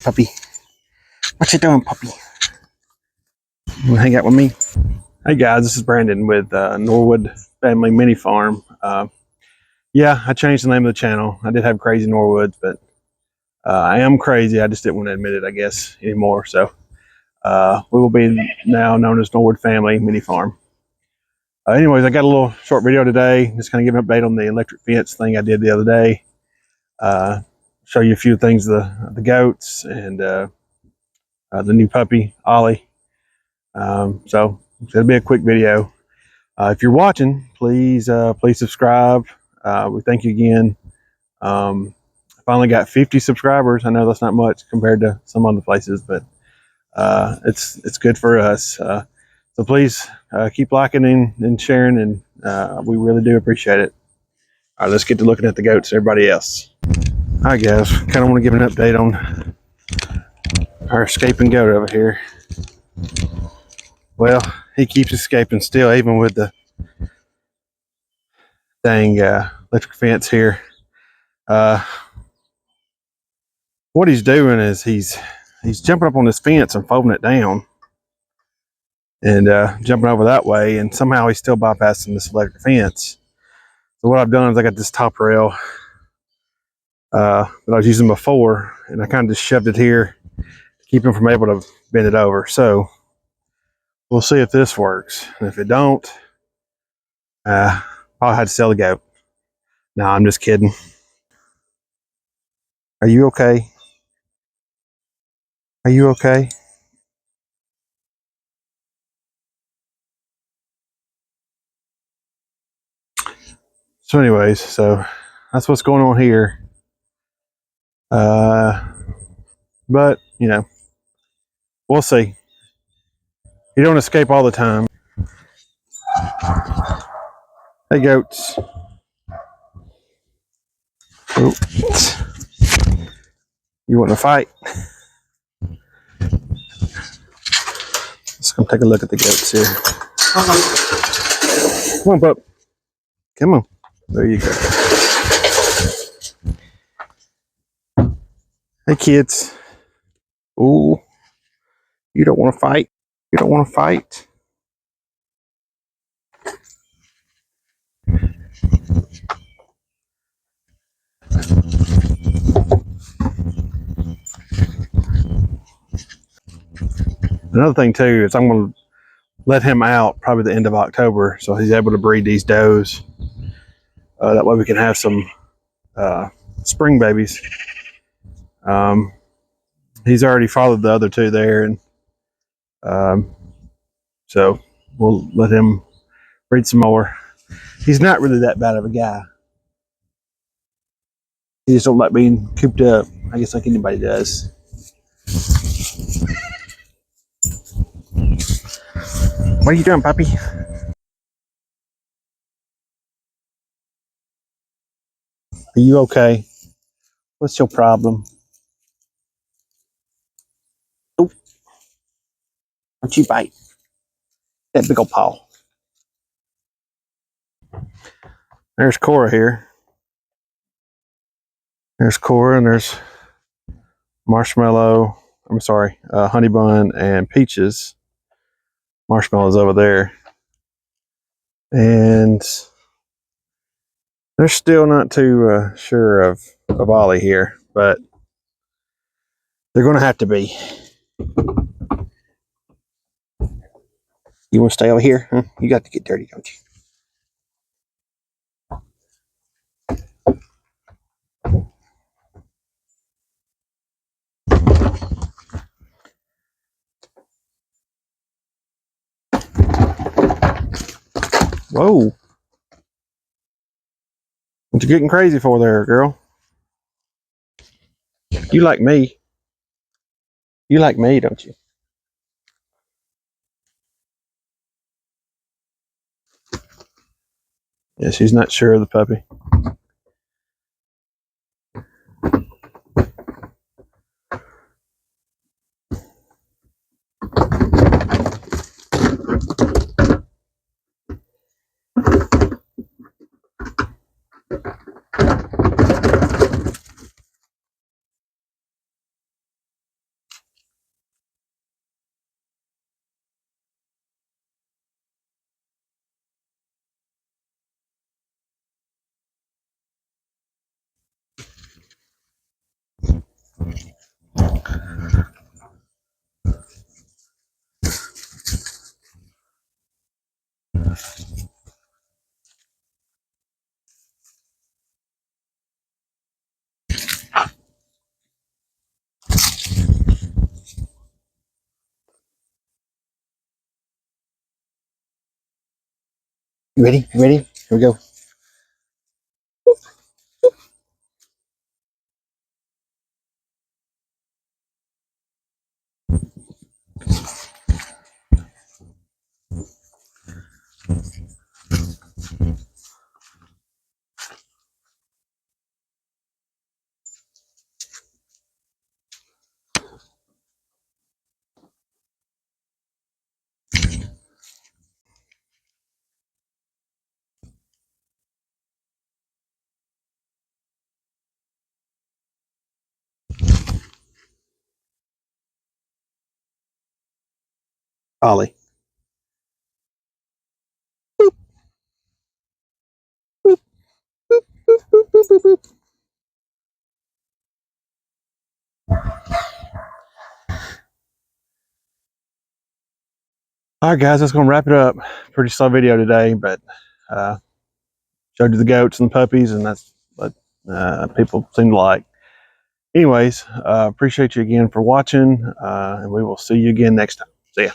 Puppy. What you doing, puppy? You wanna hang out with me? Hey guys, this is Brandon with Norwood Family Mini Farm. Yeah, I changed the name of the channel. I did have Crazy Norwoods, but I am crazy. I just didn't want to admit it, I guess, anymore. So we will be now known as Norwood Family Mini Farm. Anyways, I got a little short video today. Just kind of give an update on the electric fence thing I did the other day. Show you a few things, the goats and the new puppy, Ollie. So it'll be a quick video. If you're watching, please subscribe. We thank you again. I finally got 50 subscribers. I know that's not much compared to some other places, but it's good for us. So please keep liking and sharing, and we really do appreciate it. All right, let's get to looking at the goats and everybody else. All right, guys, kind of want to give an update on our escaping goat over here. Well, he keeps escaping still, even with the dang electric fence here. What he's doing is he's jumping up on this fence and folding it down and jumping over that way, and somehow he's still bypassing this electric fence. So what I've done is I got this top rail that I was using before, and I kind of just shoved it here to keep him from able to bend it over. So we'll see if this works, and if it don't, I'll have to sell the goat. No, I'm just kidding. Are you okay? Are you okay? So anyways, so that's what's going on here. But, you know, we'll see. You don't escape all the time. Hey, goats. Oh. You want to fight? Let's come take a look at the goats here. Come on, pup. Come on. There you go. Hey, kids. Ooh. You don't want to fight? You don't want to fight? Another thing too is I'm going to let him out probably the end of October, so he's able to breed these does. That way we can have some spring babies. He's already fathered the other two there, and so we'll let him breed some more. He's not really that bad of a guy. He just don't like being cooped up, I guess, like anybody does. What are you doing, puppy? Are you okay? What's your problem? Oh, don't you bite that big old paw. There's Cora here. There's Cora, and there's Marshmallow. I'm sorry, Honey Bun and Peaches. Marshmallow's over there. And they're still not too sure of Ollie here, but they're going to have to be. You want to stay over here? Huh? You got to get dirty, don't you? Whoa. What you getting crazy for there, girl? You like me. You like me, don't you? Yeah, she's not sure of the puppy. You ready? You ready? Here we go. Ollie. All right, guys, that's going to wrap it up. Pretty slow video today, but showed you the goats and the puppies, and that's what people seem to like. Anyways, appreciate you again for watching, and we will see you again next time. See ya.